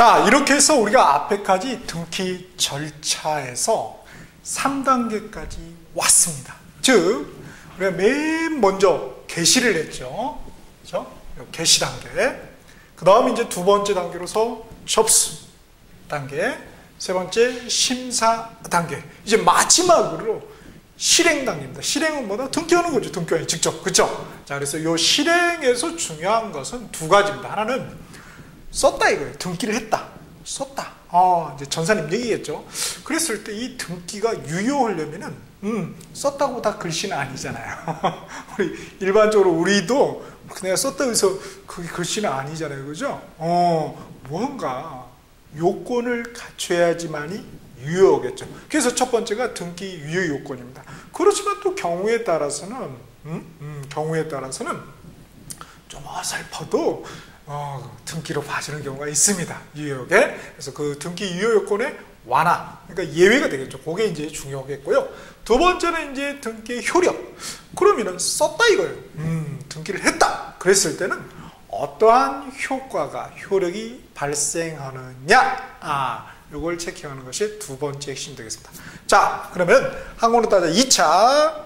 자, 이렇게 해서 우리가 앞에까지 등기 절차에서 3단계까지 왔습니다. 즉, 우리가 맨 먼저 게시를 했죠. 그렇죠? 게시 단계. 그 다음 이제 두 번째 단계로서 접수 단계, 세 번째 심사 단계. 이제 마지막으로 실행 단계입니다. 실행은 뭐다? 등기하는 거죠. 등기하기 직접. 그렇죠? 자, 그래서 이 실행에서 중요한 것은 두 가지입니다. 하나는 썼다 이거예요. 등기를 했다. 썼다. 이제 전사님 얘기했죠. 그랬을 때 이 등기가 유효하려면은 썼다고 다 글씨는 아니잖아요. 우리 일반적으로 우리도 내가 썼다고 해서 그게 글씨는 아니잖아요. 그죠? 뭔가 요건을 갖춰야지만이 유효하겠죠. 그래서 첫 번째가 등기 유효 요건입니다. 그렇지만 또 경우에 따라서는 좀 어설퍼도 등기로 봐주는 경우가 있습니다. 유효하게. 그래서 그 등기 유효 요건의 완화, 그러니까 예외가 되겠죠. 그게 이제 중요하겠고요. 두 번째는 이제 등기의 효력. 그러면은 썼다 이거예요. 등기를 했다. 그랬을 때는 어떠한 효과가, 효력이 발생하느냐. 이걸 체크하는 것이 두 번째 핵심이 되겠습니다. 자, 그러면 한국어로 따져 2차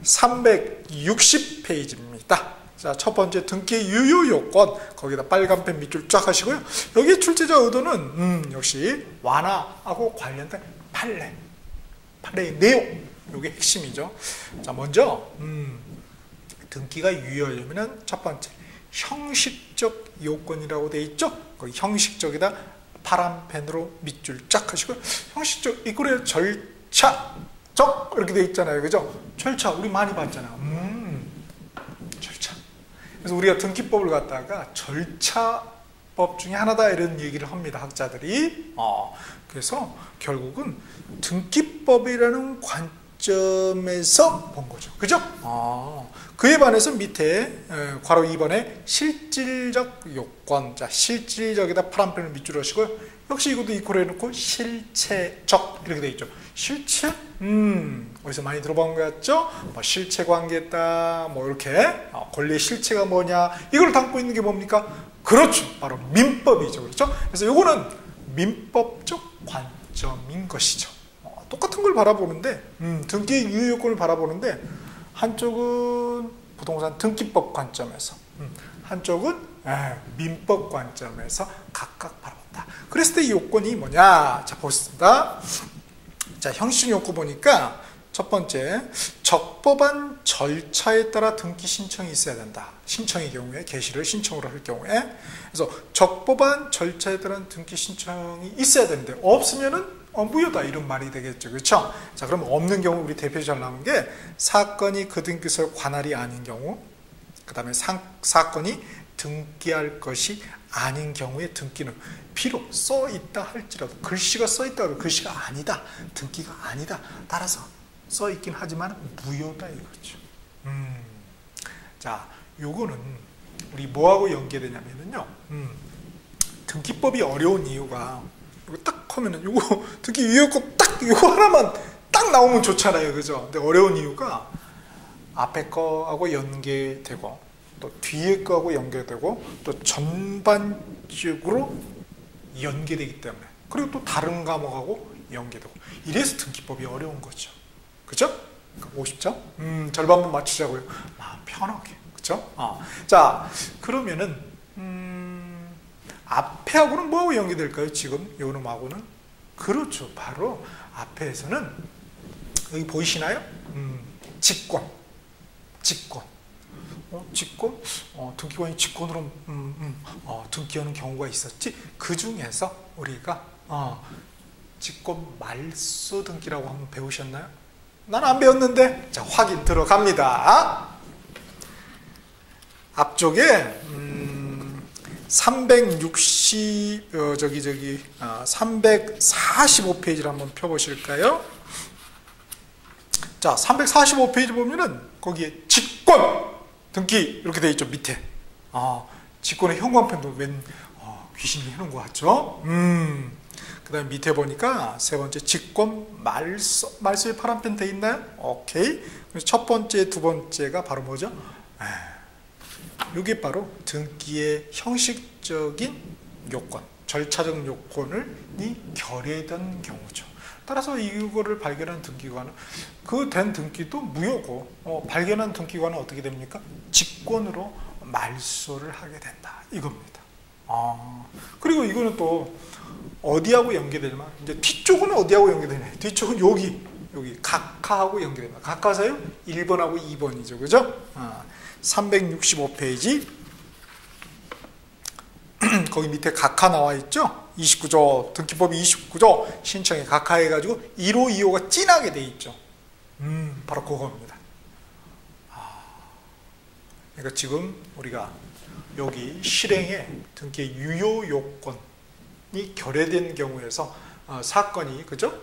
360페이지입니다. 자, 첫 번째 등기 유효 요건, 거기다 빨간 펜 밑줄 쫙 하시고요. 여기 출제자 의도는 역시 완화하고 관련된 판례의 내용, 이게 핵심이죠. 자, 먼저 등기가 유효하려면 첫 번째 형식적 요건이라고 돼 있죠. 거기 형식적이다 파란 펜으로 밑줄 쫙 하시고요. 형식적 이거를 절차적 이렇게 돼 있잖아요. 그죠? 절차 우리 많이 봤잖아요. 절차. 그래서 우리가 등기법을 갖다가 절차법 중에 하나다 이런 얘기를 합니다. 학자들이. 그래서 결국은 등기법이라는 관점에서 본 거죠. 그죠? 그에 반해서 밑에 괄호 2번에 실질적 요건. 자, 실질적이다 파란 펜을 밑줄 하시고요. 역시 이것도 이코로 해놓고 실체적 이렇게 돼 있죠. 실체? 어디서 많이 들어본 것 같죠? 뭐 실체 관계다, 뭐 이렇게 권리의 실체가 뭐냐 이걸 담고 있는 게 뭡니까? 그렇죠. 바로 민법이죠. 그렇죠? 그래서 이거는 민법적 관점인 것이죠. 똑같은 걸 바라보는데 등기의 유효 요건을 바라보는데 한쪽은 부동산 등기법 관점에서 한쪽은 민법 관점에서 각각 바라봤다. 그랬을 때 이 요건이 뭐냐? 자, 보겠습니다. 자, 형식 요건 보니까 첫 번째, 적법한 절차에 따라 등기 신청이 있어야 된다. 신청의 경우에, 게시를 신청으로 할 경우에. 그래서 적법한 절차에 따른 등기 신청이 있어야 되는데 없으면은 무효다 이런 말이 되겠죠. 그렇죠? 자, 그럼 없는 경우 우리 대표적으로 잘 나오는 게 사건이 그 등기소에 관할이 아닌 경우, 그 다음에 사건이 등기할 것이 아닌 경우에 등기는 비록 써있다 할지라도 글씨가 써있다 하고 글씨가 아니다, 등기가 아니다, 따라서 써있긴 하지만 무효다 이거죠. 자, 요거는 우리 뭐하고 연계되냐면요, 등기법이 어려운 이유가 이거 딱 하면은 요거 등기 유효권 딱 요거 하나만 딱 나오면 좋잖아요. 그죠? 근데 어려운 이유가 앞에 거하고 연계되고 또 뒤에 거하고 연계되고 또 전반적으로 연계되기 때문에, 그리고 또 다른 과목하고 연계되고, 이래서 등기법이 어려운 거죠. 그죠? 50점? 절반만 맞추자고요. 마음 편하게. 그죠? 자, 그러면은 앞에하고는 뭐하고 연계될까요? 지금 요 놈하고는? 그렇죠. 바로 앞에서는 여기 보이시나요? 직권. 직권? 등기관이 직권으로 등기하는 경우가 있었지. 그 중에서 우리가 직권 말소 등기라고 한번 배우셨나요? 난 안 배웠는데. 자, 확인 들어갑니다. 앞쪽에 345페이지를 한번 펴보실까요? 자, 345페이지 보면은 거기에 직권 등기 이렇게 돼 있죠. 밑에 직권의 형광펜도 웬 귀신이 해놓은 것 같죠? 그 다음에 밑에 보니까 세 번째 직권 말소에 파란펜 돼 있나요? 오케이. 그래서 첫 번째, 두 번째가 바로 뭐죠? 이게 바로 등기의 형식적인 요건, 절차적 요건이 결여된 경우죠. 따라서 이거를 발견한 등기관은 그 된 등기도 무효고 발견한 등기관은 어떻게 됩니까? 직권으로 말소를 하게 된다. 이겁니다. 그리고 이거는 또 어디하고 연계되냐면 이제 뒤쪽은 어디하고 연계되냐? 뒤쪽은 여기 각하하고 연계됩니다. 각하사요? 1번하고 2번이죠. 그죠? 365페이지 거기 밑에 각하 나와 있죠? 29조 등기법이 29조 신청에 각하해가지고 1호 2호가 진하게 돼 있죠. 바로 그겁니다. 그러니까 지금 우리가 여기 실행에 등기의 유효 요건이 결여된 경우에서 사건이 그죠?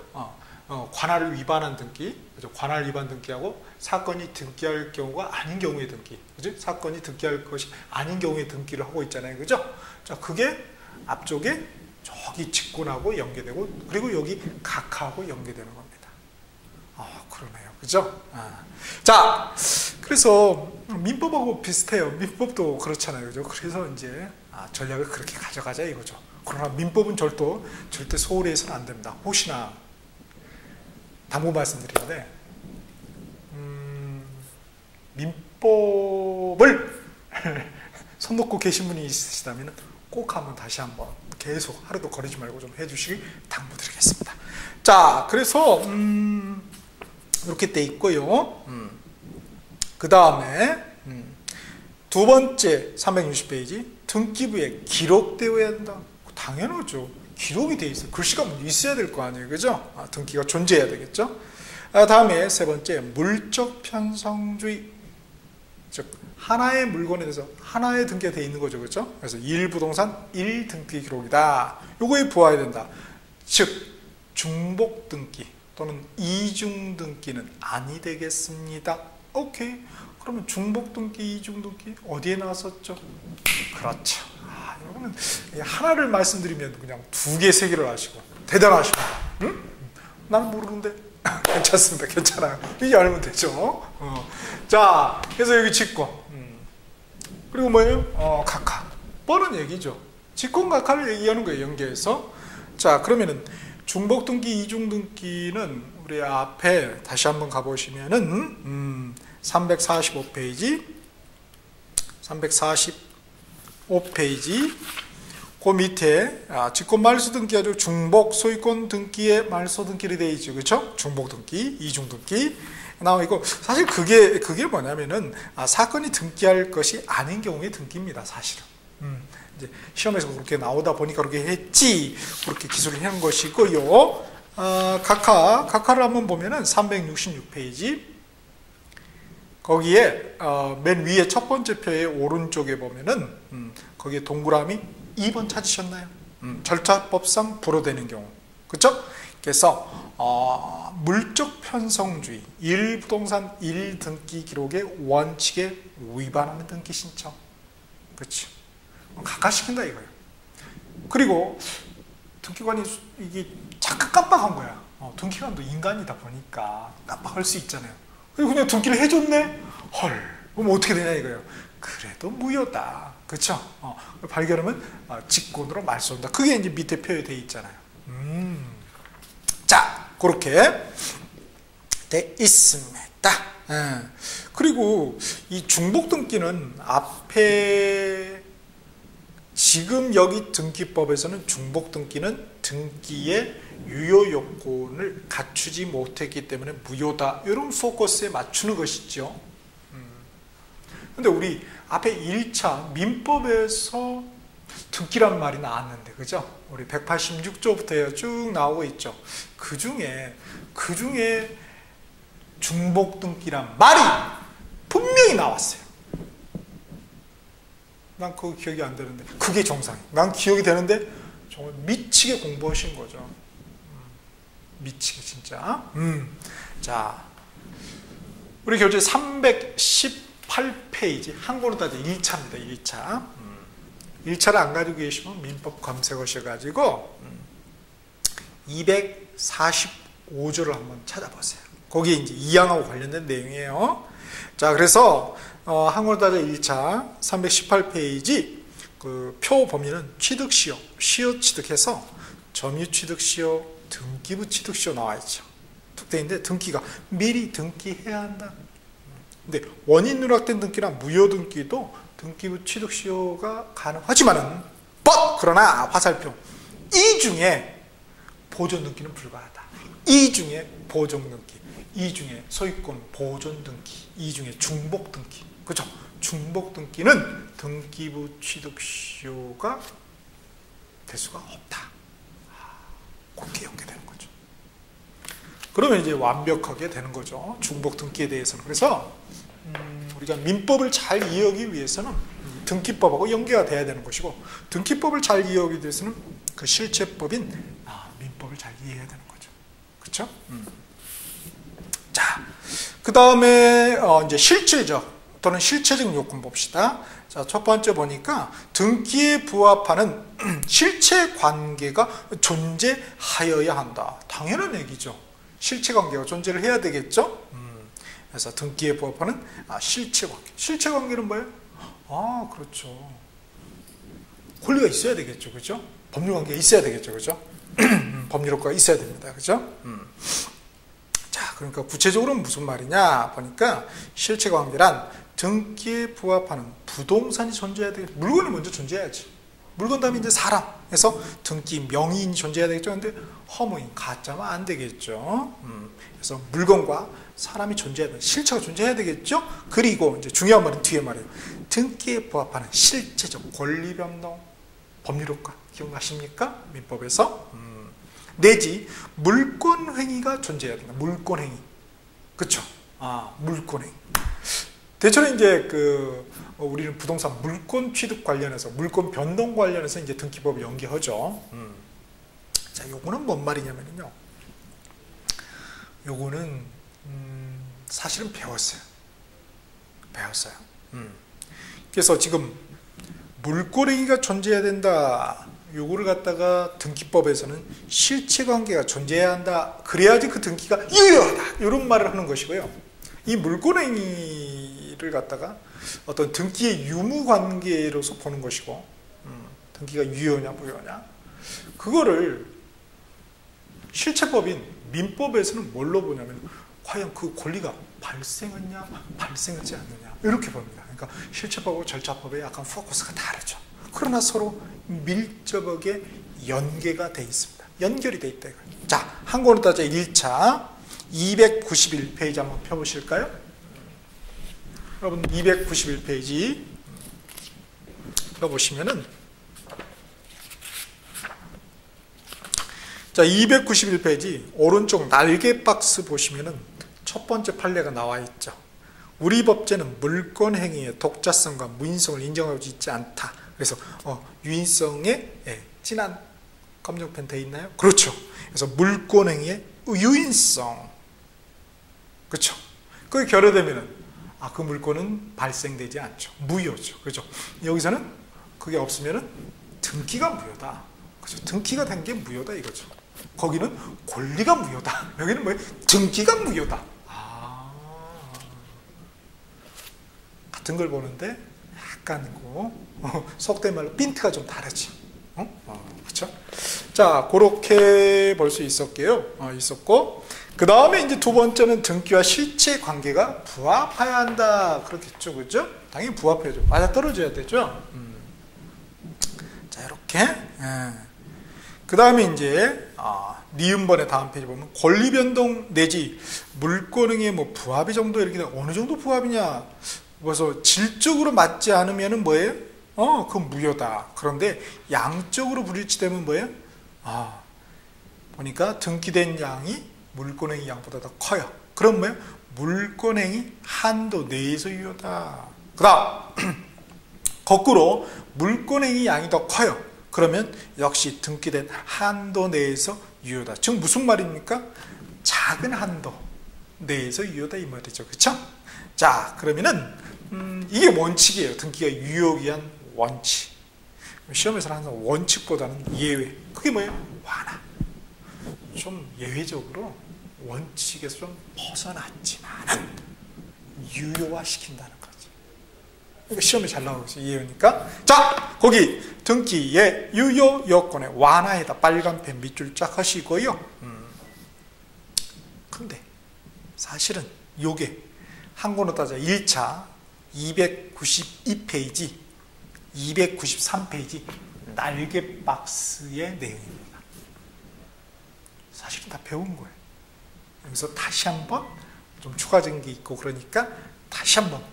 관할을 위반한 등기, 그죠? 관할 위반 등기하고 사건이 등기할 경우가 아닌 경우의 등기, 그죠? 사건이 등기할 것이 아닌 경우의 등기를 하고 있잖아요, 그죠? 자, 그게 앞쪽에 저기 직권하고 연계되고 그리고 여기 각하하고 연계되는 겁니다. 그러네요, 그죠? 자, 그래서 민법하고 비슷해요. 민법도 그렇잖아요, 그죠? 그래서 이제 전략을 그렇게 가져가자 이거죠. 그러나 민법은 절대 소홀히 해서는 안 됩니다. 혹시나 당부 말씀드리는데 민법을 손 놓고 계신 분이 있으시다면 꼭 한번 다시 한번 계속 하루도 거리지 말고 좀 해주시길 당부드리겠습니다. 자, 그래서 이렇게 돼 있고요. 그 다음에 두 번째 360페이지 등기부에 기록되어야 한다. 당연하죠. 기록이 돼 있어요. 글씨가 있어야 될 거 아니에요, 그죠? 등기가 존재해야 되겠죠. 다음에 세 번째 물적 편성주의, 즉 하나의 물건에 대해서 하나의 등기가 돼 있는 거죠, 그죠? 그래서 1부동산 1등기 기록이다. 요거에 보아야 된다. 즉 중복 등기 또는 이중 등기는 아니 되겠습니다. 오케이. 그러면 중복 등기, 이중 등기 어디에 나왔었죠? 그렇죠. 여러분은 하나를 말씀드리면 그냥 두 개, 세 개를 아시고 대단하십니다. 응? 나는 모르는데 괜찮습니다. 괜찮아요. 이제 알면 되죠. 자, 그래서 여기 직권. 그리고 뭐예요? 각하. 뻔한 얘기죠. 직권 각하를 얘기하는 거예요. 연계해서. 자, 그러면은 중복 등기, 이중 등기는 우리 앞에 다시 한번 가보시면은 345페이지 그 밑에 직권 말소 등기 아주 중복 소유권 등기에 말소 등기를 되어 있죠, 그렇죠? 중복 등기, 이중 등기 나와 있고 사실 그게 뭐냐면은 사건이 등기할 것이 아닌 경우의 등기입니다, 사실은. 이제 시험에서 그렇게 나오다 보니까 그렇게 했지, 그렇게 기술을 해놓은 것이고요. 각하를 한번 보면은 366페이지 거기에 맨 위에 첫 번째 표의 오른쪽에 보면은 거기에 동그라미 2번 찾으셨나요? 절차법상 불허되는 경우, 그렇죠? 그래서 물적 편성주의 1부동산 1등기 기록의 원칙에 위반하는 등기 신청, 그렇죠? 각하시킨다 이거예요. 그리고 등기관이 이게 잠깐 깜빡한 거야. 등기관도 인간이다 보니까 깜빡할 수 있잖아요. 그냥 등기를 해줬네? 헐, 그럼 어떻게 되냐 이거예요. 그래도 무효다. 그쵸? 발견하면 직권으로 말소한다. 그게 이제 밑에 표에 돼 있잖아요. 자, 그렇게 돼 있습니다. 그리고 이 중복 등기는 앞에 지금 여기 등기법에서는 중복 등기는 등기의 유효 요건을 갖추지 못했기 때문에 무효다. 이런 포커스에 맞추는 것이죠. 근데 우리 앞에 1차 민법에서 등기란 말이 나왔는데, 그죠? 우리 186조부터 쭉 나오고 있죠. 그 중에 중복 등기란 말이 분명히 나왔어요. 난 그거 기억이 안 되는데 그게 정상이에요. 난 기억이 되는데 정말 미치게 공부하신 거죠. 미치게 진짜. 자, 우리 교재 318페이지 한권으로 따져 1차입니다. 1차. 1차를 안 가지고 계시면 민법 검색하셔가지고 245조를 한번 찾아보세요. 거기에 이제 2항하고 관련된 내용이에요. 자, 그래서 한권으로 따져 1차 318페이지 그 표 보면은 취득시효, 시효 취득해서 점유 취득시효, 등기부 취득시효 나와 있죠. 특대인데 등기가 미리 등기해야 한다. 근데 원인 누락된 등기나 무효 등기도 등기부 취득시효가 가능하지만은 그러나 화살표 이 중에 보존 등기는 불가하다. 이 중에 보존 등기, 이 중에 소유권 보존 등기, 이 중에 중복 등기, 그렇죠? 중복 등기는 등기부 취득시효가 될 수가 없다. 그렇게 연계되는 거죠. 그러면 이제 완벽하게 되는 거죠. 중복 등기에 대해서는. 그래서 우리가 민법을 잘 이해하기 위해서는 등기법하고 연계가 돼야 되는 것이고, 등기법을 잘 이해하기 위해서는 그 실체법인 민법을 잘 이해해야 되는 거죠. 그렇죠? 자, 그 다음에 이제 실체적 또는 실체적 요건 봅시다. 자, 첫 번째 보니까 등기에 부합하는 실체 관계가 존재하여야 한다. 당연한 얘기죠. 실체 관계가 존재를 해야 되겠죠. 그래서 등기에 부합하는 실체 관계. 실체 관계는 뭐예요? 그렇죠. 권리가 있어야 되겠죠, 그렇죠? 법률 관계가 있어야 되겠죠, 그렇죠? 법률 효과가 있어야 됩니다, 그렇죠? 자, 그러니까 구체적으로는 무슨 말이냐 보니까 실체 관계란 등기에 부합하는 부동산이 존재해야 되겠죠. 물건이 먼저 존재해야지. 물건 다음에 이제 사람. 그래서 등기 명의인이 존재해야 되겠죠. 근데 허무인, 가짜면 안 되겠죠. 그래서 물건과 사람이 존재해야 돼. 실체가 존재해야 되겠죠. 그리고 이제 중요한 말은 뒤에 말이에요. 등기에 부합하는 실체적 권리 변동, 법률 효과 기억나십니까? 민법에서 내지 물권 행위가 존재해야 된다. 물권 행위, 그렇죠? 물권 행위. 대체로 이제 우리는 부동산 물권 취득 관련해서 물권 변동 관련해서 이제 등기법을 연계하죠. 자, 요거는 뭔 말이냐면요. 요거는 사실은 배웠어요. 그래서 지금 물권행위가 존재해야 된다. 요거를 갖다가 등기법에서는 실체관계가 존재해야 한다. 그래야지 그 등기가 유효하다. 이런 말을 하는 것이고요. 이 물권행위를 갖다가 어떤 등기의 유무관계로서 보는 것이고, 등기가 유효냐 무효냐, 그거를 실체법인 민법에서는 뭘로 보냐면 과연 그 권리가 발생했냐 발생하지 않느냐 이렇게 봅니다. 그러니까 실체법하고 절차법의 약간 포커스가 다르죠. 그러나 서로 밀접하게 연계가 돼 있습니다. 연결이 돼 있다. 자, 한국어로 따져 1차 291페이지 한번 펴보실까요? 여러분 291페이지 펴보시면은, 자, 291페이지 오른쪽 날개 박스 보시면은 첫 번째 판례가 나와 있죠. 우리 법제는 물권 행위의 독자성과 무인성을 인정하고 있지 않다. 그래서 유인성에 진한 검정펜 돼 있나요? 그렇죠. 그래서 물권 행위의 유인성, 그렇죠. 그게 결여되면은 그 물권은 발생되지 않죠. 무효죠. 그렇죠. 여기서는 그게 없으면은 등기가 무효다. 그렇죠. 등기가 된 게 무효다 이거죠. 거기는 권리가 무효다. 여기는 뭐예요? 등기가 무효다. 같은 걸 보는데 약간 속된 말로 핀트가 좀 다르지. 그렇죠? 자, 그렇게 볼 수 있었고요. 있었고, 그 다음에 이제 두 번째는 등기와 실체 관계가 부합해야 한다. 그렇겠죠, 그죠? 당연히 부합해야죠. 맞아 떨어져야 되죠. 자, 이렇게. 그 다음에 이제 니은번의 다음 페이지 보면 권리 변동 내지 물권행위의 부합이 정도 이렇게 어느 정도 부합이냐. 그래서 질적으로 맞지 않으면은 뭐예요? 그건 무효다. 그런데 양적으로 불일치되면 뭐예요? 보니까 등기된 양이 물권행위 양보다 더 커요. 그럼 뭐예요? 물권행위 한도 내에서 유효다. 그 다음 거꾸로 물권행위 양이 더 커요. 그러면 역시 등기된 한도 내에서 유효다. 즉 무슨 말입니까? 작은 한도 내에서 유효다 이 말이죠. 그렇죠? 자, 그러면은 이게 원칙이에요. 등기가 유효하기 위한 원칙. 시험에서는 항상 원칙보다는 예외. 그게 뭐예요? 완화. 좀 예외적으로 원칙에서 좀 벗어났지만 유효화시킨다는 거죠. 이거 시험에 잘 나오고 있어요. 이해니까. 자, 거기 등기의 유효 요건에 완화에다 빨간펜 밑줄 쫙 하시고요. 근데 사실은 요게 한국어로 따져 1차 292페이지, 293페이지 날개 박스의 내용입니다. 사실은 다 배운 거예요. 여기서 다시 한번 좀 추가적인 게 있고 그러니까 다시 한번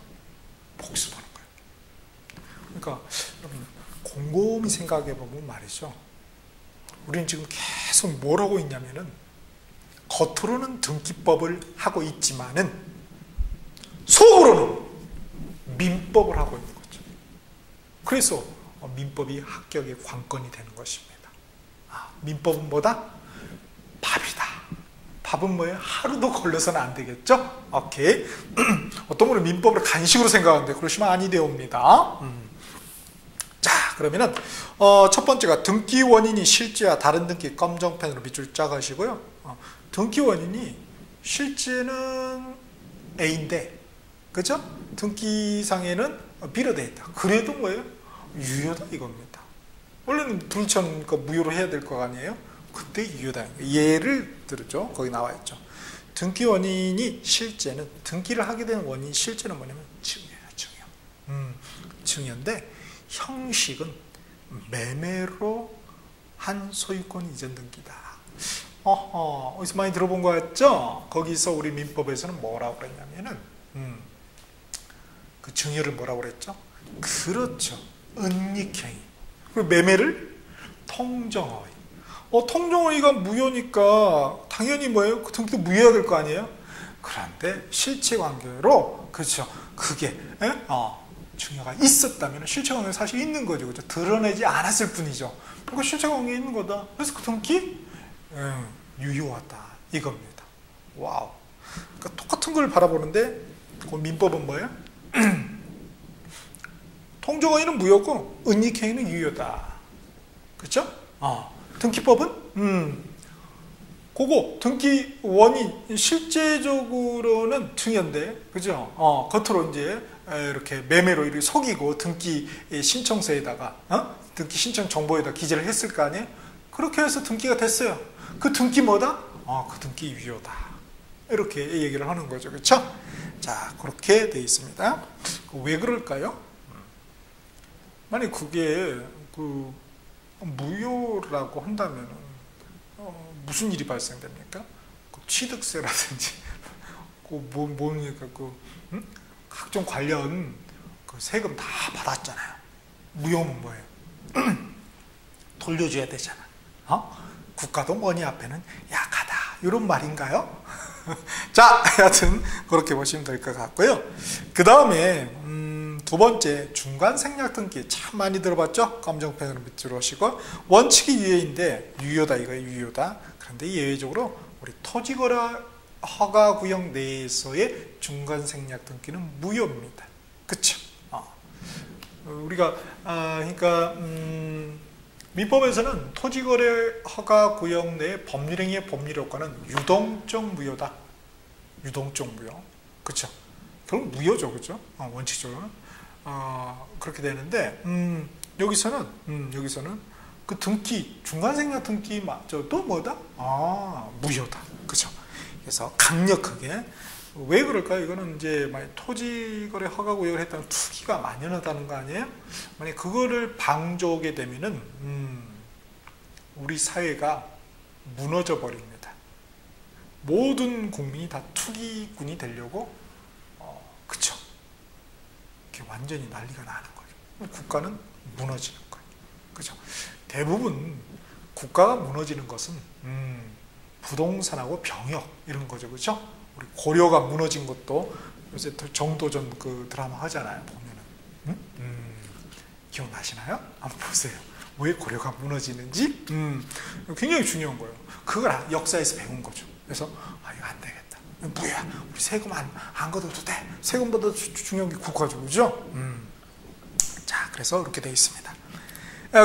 복습하는 거예요. 그러니까 여러분 곰곰이 생각해 보면 말이죠. 우리는 지금 계속 뭘 하고 있냐면은 겉으로는 등기법을 하고 있지만은 속으로는 민법을 하고 있는 거죠. 그래서 민법이 합격의 관건이 되는 것입니다. 민법은 뭐다? 밥이다. 밥은 뭐예요? 하루도 걸려서는 안 되겠죠? 오케이. 어떤 분은 민법을 간식으로 생각하는데 그러시면 아니되옵니다. 자, 그러면은 첫 번째가 등기 원인이 실제와 다른 등기 검정펜으로 밑줄 쫙 하시고요. 등기 원인이 실제는 A인데, 그죠? 등기상에는 B로 되어 있다. 그래도 뭐예요? 유효다 이겁니다. 원래는 불천 무효로 해야 될 거 아니에요? 그때 유효다. 예를 들죠. 거기 나와 있죠. 등기 원인이 실제는 등기를 하게 되는 원인 실제는 뭐냐면 증여예요. 증여. 증여인데 형식은 매매로 한 소유권 이전 등기다. 어디서 많이 들어본 거 같죠? 거기서 우리 민법에서는 뭐라고 그랬냐면은 그 증여를 뭐라고 그랬죠? 그렇죠. 은닉행위. 그리고 매매를 통정허위. 통정허위가 무효니까 당연히 뭐예요? 그 등기도 무효해야 될 거 아니에요? 그런데 실체관계로 그렇죠. 그게 증여가 있었다면 실체관계가 사실 있는 거죠. 그렇죠? 드러내지 않았을 뿐이죠. 그러니까 실체관계가 있는 거다. 그래서 그 등기 유효하다 이겁니다. 와우. 그러니까 똑같은 걸 바라보는데 그 민법은 뭐예요? 통정허위는 무효고 은닉행위는 유효다. 그렇죠? 등기법은 그거 등기 원인 실제적으로는 증여인데, 그죠? 겉으로 이제 이렇게 매매로 이렇게 속이고 등기 신청서에다가 등기 신청 정보에다 기재를 했을 거 아니에요? 그렇게 해서 등기가 됐어요. 그 등기 뭐다? 그 등기 유효다. 이렇게 얘기를 하는 거죠. 그렇죠? 자, 그렇게 돼 있습니다. 왜 그럴까요? 만약 그게 무효라고 한다면 무슨 일이 발생됩니까? 취득세라든지 뭡니까? 각종 관련 세금 다 받았잖아요. 무효면 뭐예요? 돌려줘야 되잖아. 국가도 머니 앞에는 약하다. 이런 말인가요? 자, 하여튼 그렇게 보시면 될 것 같고요. 그 다음에 두 번째 중간 생략 등기 참 많이 들어봤죠? 검정펜으로 밑으로 하시고 원칙이 유예인데 유효다 이거예요. 유효다. 그런데 예외적으로 우리 토지거래 허가구역 내에서의 중간 생략 등기는 무효입니다. 그쵸? 우리가 그러니까 민법에서는 토지거래 허가구역 내의 법률행위의 법률효과는 유동적 무효다. 유동적 무효. 그쵸? 결국 무효죠. 그죠? 원칙적으로는. 그렇게 되는데, 여기서는 그 등기, 중간생략 등기마저도 뭐다? 무효다. 그죠? 그래서 강력하게. 왜 그럴까요? 이거는 이제 만약 토지거래 허가구역을 했다면 투기가 만연하다는 거 아니에요? 만약 그거를 방조하게 되면은, 우리 사회가 무너져 버립니다. 모든 국민이 다 투기꾼이 되려고, 그쵸? 이렇게 완전히 난리가 나는 거죠. 국가는 무너지는 거예요. 그죠? 대부분 국가가 무너지는 것은, 부동산하고 병역, 이런 거죠. 그죠? 우리 고려가 무너진 것도 요새 정도전 그 드라마 하잖아요. 보면은. 기억나시나요? 한번 보세요. 왜 고려가 무너지는지? 굉장히 중요한 거예요. 그걸 역사에서 배운 거죠. 그래서, 이거 안 되겠다. 뭐야? 우리 세금 안 걷어도 돼. 세금보다 중요한 게 국가죠. 그죠? 자, 그래서 이렇게 되어 있습니다.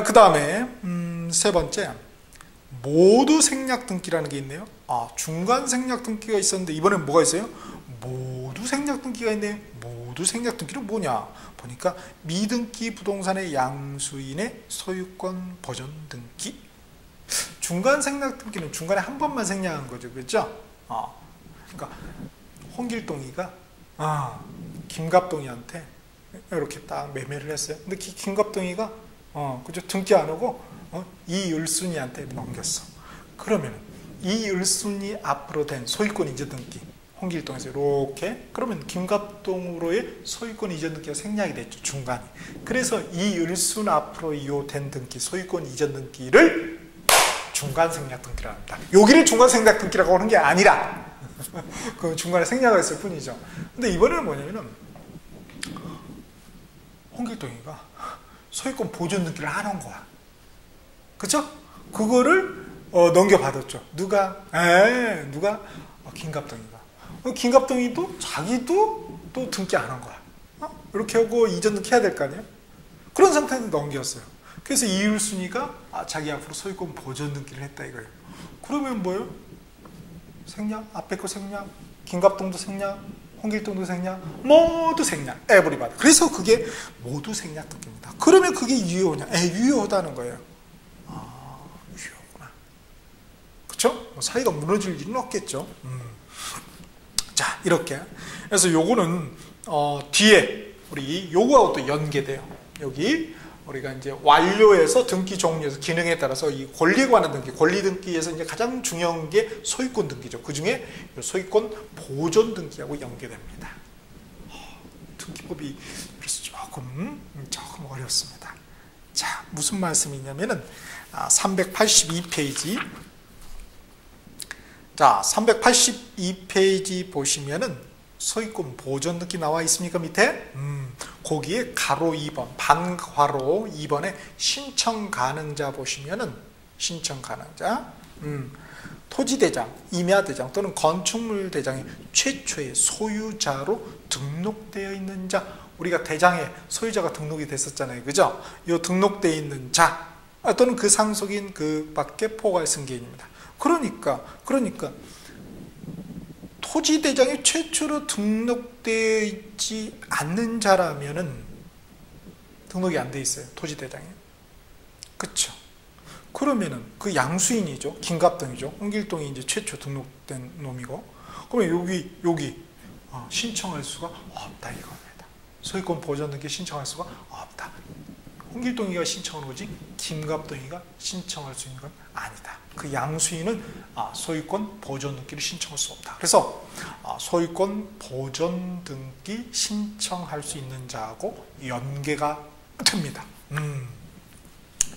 그 다음에, 세 번째. 모두 생략 등기라는 게 있네요. 중간 생략 등기가 있었는데, 이번엔 뭐가 있어요? 모두 생략 등기가 있네요. 모두 모두 생략 등기는 뭐냐? 보니까 미등기 부동산의 양수인의 소유권 보존 등기. 중간 생략 등기는 중간에 한 번만 생략한 거죠, 그렇죠? 그러니까 홍길동이가 김갑동이한테 이렇게 딱 매매를 했어요. 근데 김갑동이가 그죠? 등기 안 하고 이을순이한테 넘겼어. 그러면 이을순이 앞으로 된 소유권 이전 등기 홍길동에서 이렇게 그러면 김갑동으로의 소유권 이전 등기가 생략이 됐죠, 중간에. 그래서 이을순 앞으로 이호된 등기 소유권 이전 등기를 중간 생략 등기라고 합니다. 여기를 중간 생략 등기라고 하는 게 아니라 그 중간에 생략을 했을 뿐이죠. 근데 이번에는 뭐냐면은 홍길동이가 소유권 보존 등기를 안 한 거야. 그쵸? 그거를 넘겨받았죠. 누가? 김갑동이가. 김갑동이도 자기도 또 등기 안 한 거야. 이렇게 하고 이전 등기 해야 될 거 아니에요? 그런 상태에서 넘겼어요. 그래서 이율순이가 자기 앞으로 소유권 보존 등기를 했다 이거예요. 그러면 뭐예요? 생략, 앞에 거 생략, 김갑동도 생략, 홍길동도 생략, 모두 생략, 에브리바디. 그래서 그게 모두 생략 등기입니다. 그러면 그게 유효냐? 유효하다는 거예요. 유효구나. 그렇죠? 사이가 무너질 일은 없겠죠. 자, 이렇게. 그래서 요거는 뒤에 우리 요거하고 또 연계돼요. 여기 우리가 이제 완료에서 등기 종류에서 기능에 따라서 이 권리에 관한 등기, 권리 등기에서 이제 가장 중요한 게 소유권 등기죠. 그 중에 소유권 보존 등기하고 연계됩니다. 등기법이 그래서 조금 어렵습니다. 자, 무슨 말씀이냐면은 382페이지. 자, 382페이지 보시면은 소유권 보존 등기 나와 있습니까? 밑에? 거기에 가로 2번, 반가로 2번에 신청 가능자 보시면은 신청 가능자, 토지대장, 임야대장 또는 건축물 대장의 최초의 소유자로 등록되어 있는 자, 우리가 대장에 소유자가 등록이 됐었잖아요, 그죠? 이 등록되어 있는 자 또는 그 상속인 그 밖에 포괄 승계인입니다. 그러니까 토지대장이 최초로 등록되어 있지 않는 자라면은 등록이 안 돼 있어요, 토지대장에. 그쵸? 그러면은 그 양수인이죠, 김갑동이죠, 홍길동이 이제 최초 등록된 놈이고, 그러면 여기 신청할 수가 없다 이겁니다. 소유권 보존 등기 신청할 수가 없다. 홍길동이가 신청하는 거지 김갑동이가 신청할 수 있는 건 아니다. 그 양수인은 소유권 보존 등기를 신청할 수 없다. 그래서 소유권 보존 등기 신청할 수 있는 자하고 연계가 됩니다.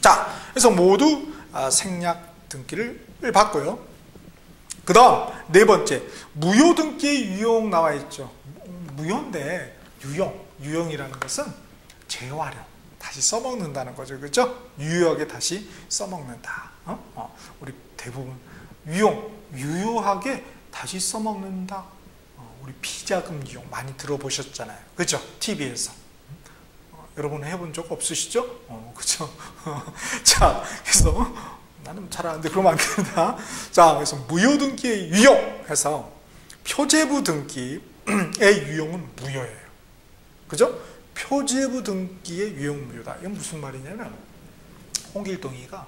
자, 그래서 모두 생략 등기를 받고요. 그 다음 네 번째, 무효 등기의 유용 나와 있죠. 무효인데 유용이라는 것은 재활용, 다시 써먹는다는 거죠, 그렇죠? 유효하게 다시 써먹는다. 우리 대부분 유효하게 다시 써먹는다. 우리 비자금 유용 많이 들어보셨잖아요, 그렇죠? TV에서. 여러분 해본 적 없으시죠? 그렇죠? 자, 그래서 나는 잘 아는데 그러면 안 된다. 자, 그래서 무효 등기의 유용해서 표제부 등기의 유용은 무효예요, 그죠? 표제부 등기의 유용 무효다. 이건 무슨 말이냐면 홍길동이가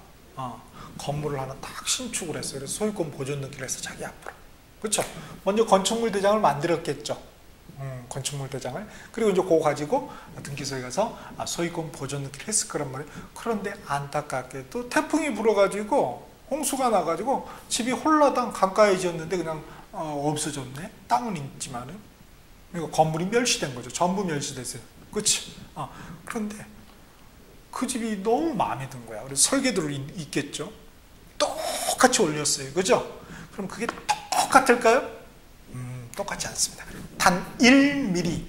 건물을 하나 딱 신축을 했어요. 그래서 소유권 보존 등기를 해서 자기 앞으로, 그렇죠? 먼저 건축물 대장을 만들었겠죠. 건축물 대장을. 그리고 이제 그거 가지고 등기소에 가서 소유권 보존 등기를 했을 거란 말이에요. 그런데 안타깝게도 태풍이 불어가지고 홍수가 나가지고 집이 홀라당 강가에 지었는데 그냥 없어졌네. 땅은 있지만은. 그러니까 건물이 멸시된 거죠. 전부 멸시됐어요. 그렇지? 그런데 그 집이 너무 마음에 든 거야. 그래서 설계도를 있겠죠. 똑같이 올렸어요, 그죠? 그럼 그게 똑같을까요? 똑같지 않습니다. 단 1mm,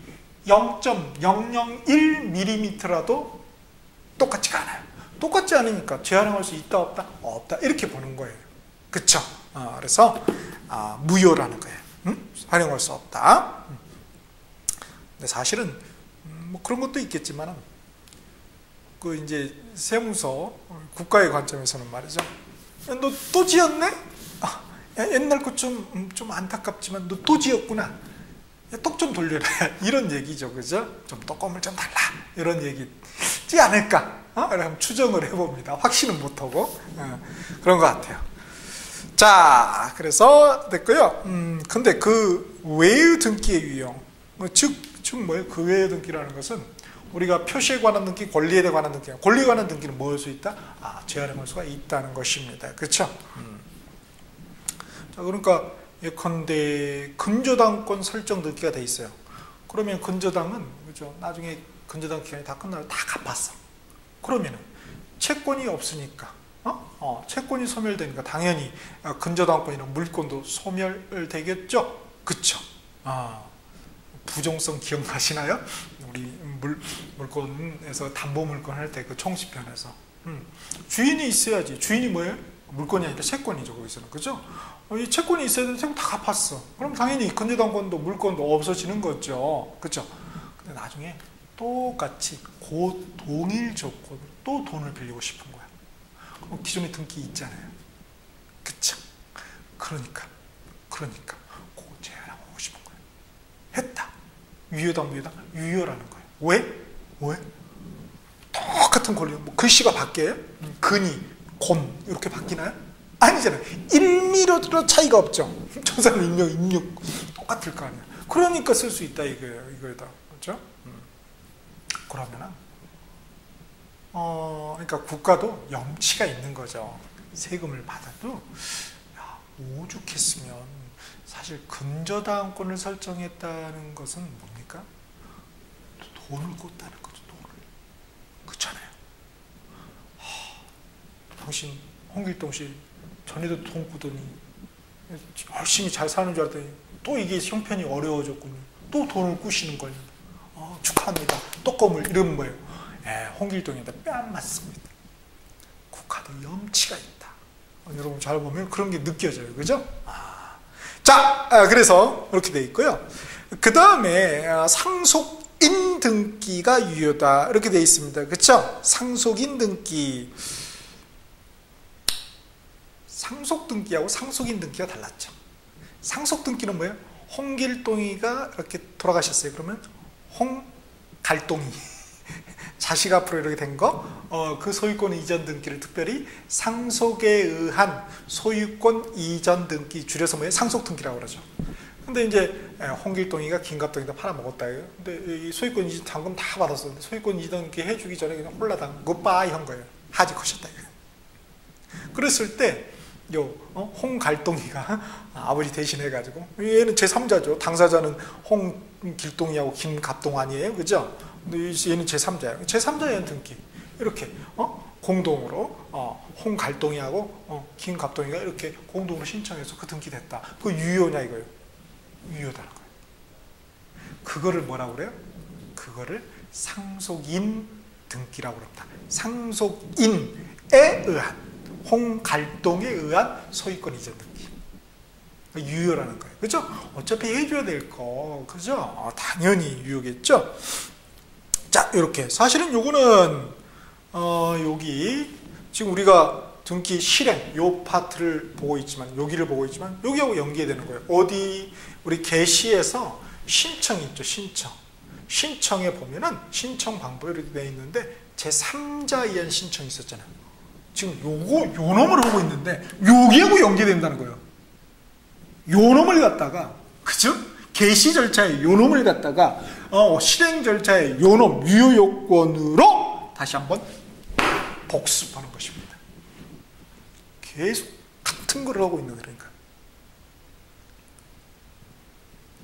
0.001mm라도 똑같지가 않아요. 똑같지 않으니까 재활용할 수 있다 없다? 없다, 이렇게 보는 거예요. 그쵸? 그래서 무효라는 거예요. 활용할 수 없다. 근데 사실은 뭐 그런 것도 있겠지만 그 이제 세무서 국가의 관점에서는 말이죠. 너 또 지었네? 옛날 거 좀 안타깝지만 너 또 지었구나. 똑 좀 돌려라 이런 얘기죠, 그죠? 좀 떡검을 좀 달라 이런 얘기지 않을까? 그럼 추정을 해봅니다. 확신은 못하고 그런 것 같아요. 자, 그래서 됐고요. 근데 그 외의 등기의 유형, 즉 뭐예요? 그 외의 등기라는 것은 우리가 표시에 관한 등기, 권리에 관한 등기, 권리에 관한 등기는 뭐 할 수 있다? 제한할 수가 있다는 것입니다. 그렇죠? 자, 그러니까 예컨대 근저당권 설정 등기가 돼 있어요. 그러면 근저당은 그죠? 나중에 근저당 기간이 다 끝나고 다 갚았어. 그러면은 채권이 없으니까, 채권이 소멸되니까 당연히 근저당권이나 물권도 소멸되겠죠. 그쵸? 부정성 기억나시나요? 우리 물권에서 담보물권 할 때 그 총시편에서 주인이 있어야지. 주인이 뭐예요? 물권이 아니라 채권이죠. 거기서는. 그죠? 이 채권이 있어야 되는데 채권 다 갚았어. 그럼 당연히 근저당권도 물권도 없어지는 거죠. 그죠? 근데 나중에 똑같이 동일 조건으로 또 돈을 빌리고 싶은 거야. 그럼 기존에 등기 있잖아요. 그쵸? 그러니까 그거 제한하고 싶은 거예요. 했다. 유효당, 무효당, 유효라는 거예요. 왜? 똑같은 권리, 뭐 글씨가 바뀌어요? 근이, 곤 이렇게 바뀌나요? 아니잖아요. 1mm 차이가 없죠. 저 사람 입력 똑같을 거 아니야. 그러니까 쓸 수 있다 이거다. 그렇죠? 그러면은 그러니까 국가도 염치가 있는 거죠. 세금을 받아도 오죽했으면 사실 근저당권을 설정했다는 것은 뭡니까? 돈을 꽂다는 거죠. 돈을. 그렇잖아요. 당신 홍길동 씨 전에도 돈 꾸더니 열심히 잘 사는 줄 알았더니 또 이게 형편이 어려워졌군요. 또 돈을 꾸시는 거예요. 축하합니다. 떡검을 이러는 거예요. 홍길동에다 뺨 맞습니다. 국가도 염치가 있다. 여러분 잘 보면 그런 게 느껴져요. 그죠? 자, 그래서 이렇게 돼 있고요. 그 다음에 상속인 등기가 유효다. 이렇게 돼 있습니다. 그쵸? 상속인 등기. 상속 등기하고 상속인 등기가 달랐죠. 상속 등기는 뭐예요? 홍길동이가 이렇게 돌아가셨어요. 그러면 홍갈동이 자식 앞으로 이렇게 된 거, 그 소유권 이전 등기를 특별히 상속에 의한 소유권 이전 등기, 줄여서 뭐예요? 상속 등기라고 그러죠. 근데 이제 홍길동이가 김갑동이다 팔아먹었다. 근데 이 소유권 이전 잔금 다 받았었는데 소유권 이전 등기 해주기 전에 그냥 홀라당 굿바이 한 거예요. 하지 코셨다. 그랬을 때 홍갈동이가 아버지 대신해가지고, 얘는 제3자죠. 당사자는 홍길동이하고 김갑동 아니에요. 그죠? 근데 얘는 제3자예요. 제3자의 등기. 이렇게, 공동으로, 홍갈동이하고, 김갑동이가 이렇게 공동으로 신청해서 그 등기 됐다. 그거 유효냐 이거예요. 유효다는 거예요. 그거를 뭐라고 그래요? 그거를 상속인 등기라고 그럽니다. 상속인에 의한, 홍갈동에 의한 소유권 이전 등기. 유효라는 거예요. 그죠? 어차피 해줘야 될 거. 그죠? 당연히 유효겠죠? 자, 이렇게. 사실은 요거는, 여기, 지금 우리가 등기 실행, 요 파트를 보고 있지만, 여기를 보고 있지만, 여기하고 연계되는 거예요. 어디, 우리 게시에서 신청이 있죠, 신청. 신청에 보면은, 신청 방법이 이렇게 되어 있는데, 제3자에 의한 신청이 있었잖아요. 지금 요 놈을 하고 있는데 여기하고 연계된다는 거예요. 요 놈을 갖다가, 그죠? 개시 절차에 요 놈을 갖다가 실행 절차에 요 놈 유효 요건으로 다시 한번 복습하는 것입니다. 계속 같은 걸 하고 있는 거니까.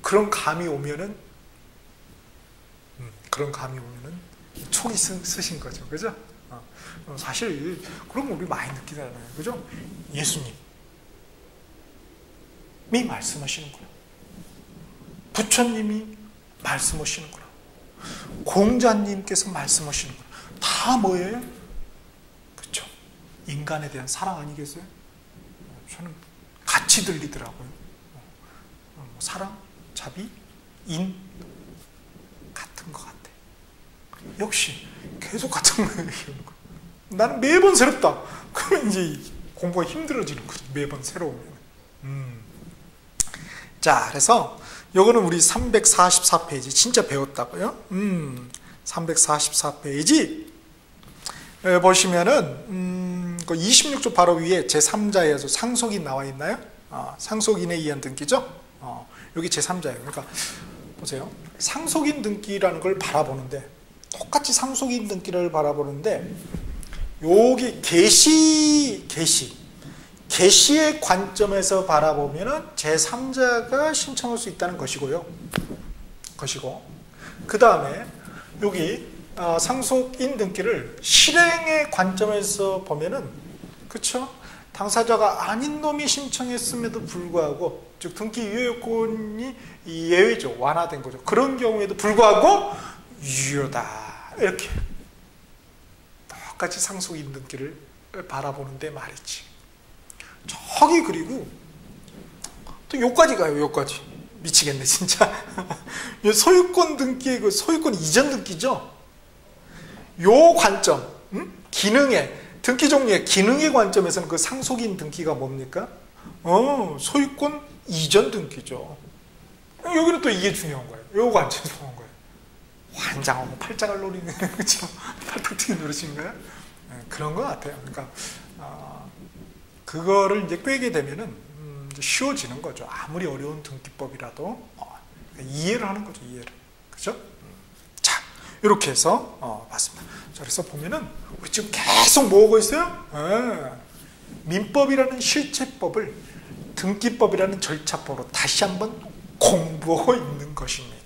그런 감이 오면은 촉이 쓰신 거죠. 그죠? 사실 그런 거 우리 많이 느끼잖아요. 그죠? 예수님이 말씀하시는구나. 부처님이 말씀하시는구나. 공자님께서 말씀하시는구나. 다 뭐예요? 그렇죠? 인간에 대한 사랑 아니겠어요? 저는 같이 들리더라고요. 사랑, 자비, 인 같은 것 같아. 역시 계속 같은 거 얘기하는 거야. 나는 매번 새롭다. 그러면 이제 공부가 힘들어지는 거죠. 매번 새로우면. 자, 그래서 요거는 우리 344페이지 진짜 배웠다고요? 344페이지 보시면은 그 26조 바로 위에 제3자에서 상속인 나와 있나요? 상속인에 의한 등기죠? 여기 제3자예요. 그러니까 보세요. 상속인 등기라는 걸 바라보는데 똑같이 상속인 등기를 바라보는데 여기 계시의 관점에서 바라보면은 제3자가 신청할 수 있다는 것이고요. 그 다음에 여기 상속인 등기를 실행의 관점에서 보면은 그쵸? 당사자가 아닌 놈이 신청했음에도 불구하고 즉 등기 유효요건이 예외죠. 완화된 거죠. 그런 경우에도 불구하고 유효다. 이렇게 똑같이 상속인 등기를 바라보는데 말이지. 저기 그리고 또 요까지 가요. 요까지 미치겠네 진짜. 소유권 등기의 그 소유권 이전 등기죠. 요 관점, 기능의 등기 종류의 기능의 관점에서는 그 상속인 등기가 뭡니까? 소유권 이전 등기죠. 여기는 또 이게 중요한 거예요. 요 관점에서 보는 거예요. 환장하고 팔짱을 노리는 그렇죠? 팔뚝튀기 노리신 거예요? 그런 것 같아요. 그러니까 그거를 이제 꿰게 되면은 이제 쉬워지는 거죠. 아무리 어려운 등기법이라도 이해를 하는 거죠. 이해를, 그죠? 자, 이렇게 해서 봤습니다. 자, 그래서 보면은 우리 지금 계속 뭐하고 있어요? 민법이라는 실체법을 등기법이라는 절차법으로 다시 한번 공부하고 있는 것입니다.